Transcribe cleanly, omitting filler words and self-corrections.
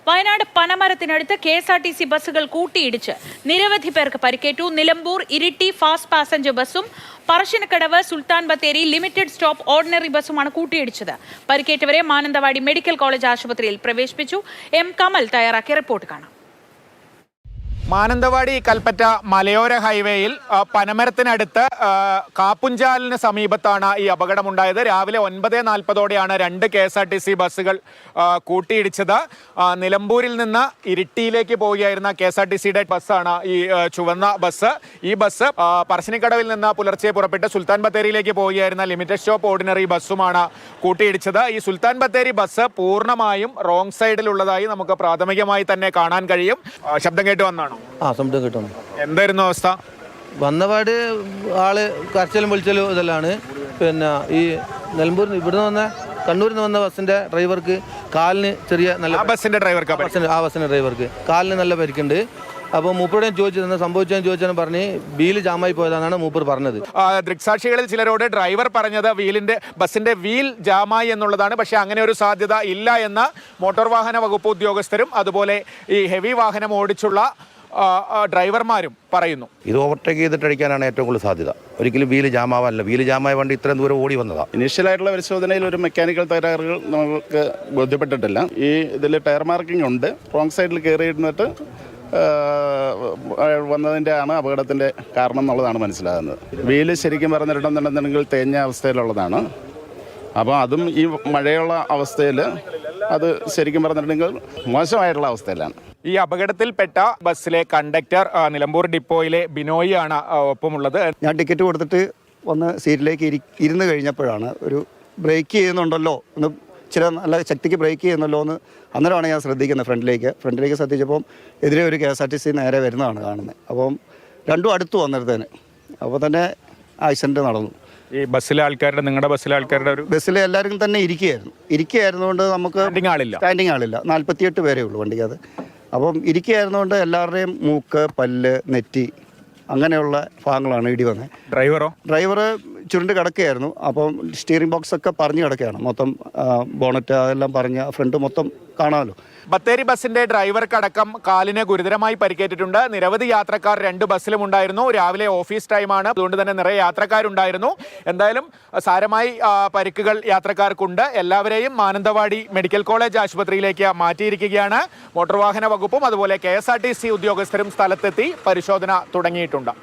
Wayanad പനമരത്തിനടുത്ത് KSRTC ബസ്സുകൾ കൂട്ടിയിടിച്ച് നിരവധി പേർക്ക് പരിക്കേറ്റു. നിലമ്പൂർ ഇരിട്ടി ഫാസ്റ്റ് പാസഞ്ചർ ബസ്സും Parassinikkadavu Sultan Bathery limited stop ordinary ബസ്സുമാണ് കൂട്ടിയിടിച്ചത്. പരിക്കേറ്റവരെ മാനന്തവാടി മെഡിക്കൽ കോളേജ് ആശുപത്രിയിൽ പ്രവേശിപ്പിച്ചു. M. കമൽ തയ്യാറാക്കിയ റിപ്പോർട്ട് കാണാം. മാനന്തവാടി കൽപ്പറ്റ മലയോര ഹൈവേയിൽ പനമരത്തിനടുത്ത് കാപ്പുഞ്ചാലിന് സമീപത്താണ് ഈ അപകടമുണ്ടായത്. രാവിലെ 9:40 രണ്ട് KSRTC ബസ്സുകൾ കൂട്ടിയിടിച്ചത്. നിലമ്പൂരിൽ നിന്ന് ഇരിട്ടിയിലേക്ക് പോവുകയായിരുന്ന KSRTCയുടെ ബസ്സാണ് ഈ ചുവന്ന ബസ്. ഈ ബസ് പറശ്ശിനിക്കടവിൽ നിന്ന് പുലർച്ചെ പുറപ്പെട്ട് സുൽത്താൻ ബത്തേരിയിലേക്ക് പോവുകയായിരുന്ന ലിമിറ്റഡ് സ്റ്റോപ്പ് ഓർഡിനറി ബസ്സുമാണ് കൂട്ടിയിടിച്ചത്. ഈ സുൽത്താൻ ബത്തേരി ബസ് പൂർണ്ണമായും റോങ് സൈഡിലുള്ളതായി നമുക്ക് പ്രാഥമികമായി തന്നെ കാണാൻ കഴിയും. ശബ്ദം കേട്ട് വന്നാണ്. ശബ്ദം കിട്ടും. എന്തായിരുന്നു അവസ്ഥ? വന്നപാട് ആള് കരച്ചിലും വിളിച്ചലും ഇതെല്ലാണ്. പിന്നെ ഈ നിലമ്പൂർ ഇവിടുന്ന് വന്ന കണ്ണൂരിൽ നിന്ന് വന്ന ബസ്സിന്റെ ഡ്രൈവർക്ക് കാലിന് ചെറിയ നല്ല ബസ്സിന്റെ ഡ്രൈവർക്ക് കാലിന് നല്ല പരിക്കുണ്ട്. അപ്പോൾ മൂപ്പരോട് ചോദിച്ചത് സംഭവിച്ചതെന്ന് ചോദിച്ചാൽ പറഞ്ഞ് വീല് ജാമായി പോയതാണെന്നാണ് മൂപ്പർ പറഞ്ഞത്. ദൃക്സാക്ഷികളിൽ ചിലരോട് ഡ്രൈവർ പറഞ്ഞത് ബസ്സിന്റെ വീൽ ജാമായി എന്നുള്ളതാണ്. പക്ഷേ അങ്ങനെ ഒരു സാധ്യത ഇല്ല എന്ന് മോട്ടോർ വാഹന വകുപ്പ് ഉദ്യോഗസ്ഥരും അതുപോലെ ഈ ഹെവി വാഹനം ഓടിച്ചുള്ള ഡ്രൈവർമാരും പറയുന്നു. ഇത് ഓവർടേക്ക് ചെയ്തിട്ടടിക്കാനാണ് ഏറ്റവും കൂടുതൽ സാധ്യത. ഒരിക്കലും വീല് ജാമാവല്ല. വീല് ജാമായ വണ്ടി ഇത്രയും ദൂരം ഓടി വന്നതാണ്. ഇനീഷ്യലായിട്ടുള്ള പരിശോധനയിൽ ഒരു മെക്കാനിക്കൽ തകരാറുകൾ നമുക്ക് ബോധ്യപ്പെട്ടിട്ടില്ല. ഈ ഇതിൽ ടയർ മാർക്കിംഗ് ഉണ്ട്. റോങ് സൈഡിൽ കയറിയിരുന്നിട്ട് വന്നതിൻ്റെ ആണ് അപകടത്തിൻ്റെ കാരണം എന്നുള്ളതാണ് മനസ്സിലാകുന്നത്. വീല് ശരിക്കും പറഞ്ഞിട്ടുണ്ടെന്നുണ്ടെങ്കിൽ തേഞ്ഞ അവസ്ഥയിലുള്ളതാണ്. അപ്പോൾ അതും ഈ മഴയുള്ള അവസ്ഥയിൽ അത് ശരിക്കും പറഞ്ഞിട്ടുണ്ടെങ്കിൽ മോശമായിട്ടുള്ള അവസ്ഥയിലാണ്. ഈ അപകടത്തിൽപ്പെട്ട ബസ്സിലെ കണ്ടക്ടർ നിലമ്പൂർ ഡിപ്പോയിലെ ബിനോയ് ആണ് ഒപ്പമുള്ളത്. ഞാൻ ടിക്കറ്റ് കൊടുത്തിട്ട് വന്ന് സീറ്റിലേക്ക് ഇരുന്ന് കഴിഞ്ഞപ്പോഴാണ് ഒരു ബ്രേക്ക് ചെയ്യുന്നുണ്ടല്ലോ എന്ന്, ചില നല്ല ശക്തിക്ക് ബ്രേക്ക് ചെയ്യുന്നല്ലോ എന്ന് അന്നേരമാണ് ഞാൻ ശ്രദ്ധിക്കുന്നത്. ഫ്രണ്ടിലേക്ക് ശ്രദ്ധിച്ചപ്പം എതിരെ ഒരു KSRTC നേരെ വരുന്നതാണ് കാണുന്നത്. അപ്പം രണ്ടും അടുത്ത് വന്നിടത്തേന് അപ്പോൾ തന്നെ ആക്സിഡൻറ്റ് നടന്നു. ഈ നിങ്ങളുടെ ബസ്സിലെ ആൾക്കാരുടെ ബസ്സിൽ എല്ലാവരും തന്നെ ഇരിക്കുകയായിരുന്നുകൊണ്ട് നമുക്ക് സ്റ്റാൻഡിങ് ആളില്ല. 48 പേരേ ഉള്ളൂ വണ്ടിക്കകത്ത്. അപ്പം ഇരിക്കുകയായിരുന്നുകൊണ്ട് എല്ലാവരുടെയും മൂക്ക്, പല്ല്, നെറ്റി അങ്ങനെയുള്ള ഭാഗങ്ങളാണ് ഇടി വന്നത്. ഡ്രൈവർ ചുരുണ്ട് കിടക്കുകയായിരുന്നു. അപ്പം സ്റ്റിയറിംഗ് ബോക്സ് ഒക്കെ പറഞ്ഞു കിടക്കുകയാണ്. മൊത്തം ബോണറ്റ് അതെല്ലാം പറഞ്ഞ് ഫ്രണ്ട് മൊത്തം കാണാമല്ലോ. ബത്തേരി ബസിന്റെ ഡ്രൈവർക്കടക്കം കാലിന് ഗുരുതരമായി പരിക്കേറ്റിട്ടുണ്ട്. നിരവധി യാത്രക്കാർ 2 ബസ്സിലും ഉണ്ടായിരുന്നു. രാവിലെ ഓഫീസ് ടൈമാണ്, അതുകൊണ്ട് തന്നെ നിറയെ യാത്രക്കാരുണ്ടായിരുന്നു. എന്തായാലും സാരമായി പരിക്കുകൾ യാത്രക്കാർക്കുണ്ട്. എല്ലാവരെയും മാനന്തവാടി മെഡിക്കൽ കോളേജ് ആശുപത്രിയിലേക്ക് മാറ്റിയിരിക്കുകയാണ്. മോട്ടോർ വാഹന വകുപ്പും അതുപോലെ KSRTC ഉദ്യോഗസ്ഥരും സ്ഥലത്തെത്തി പരിശോധന തുടങ്ങിയിട്ടുണ്ട്.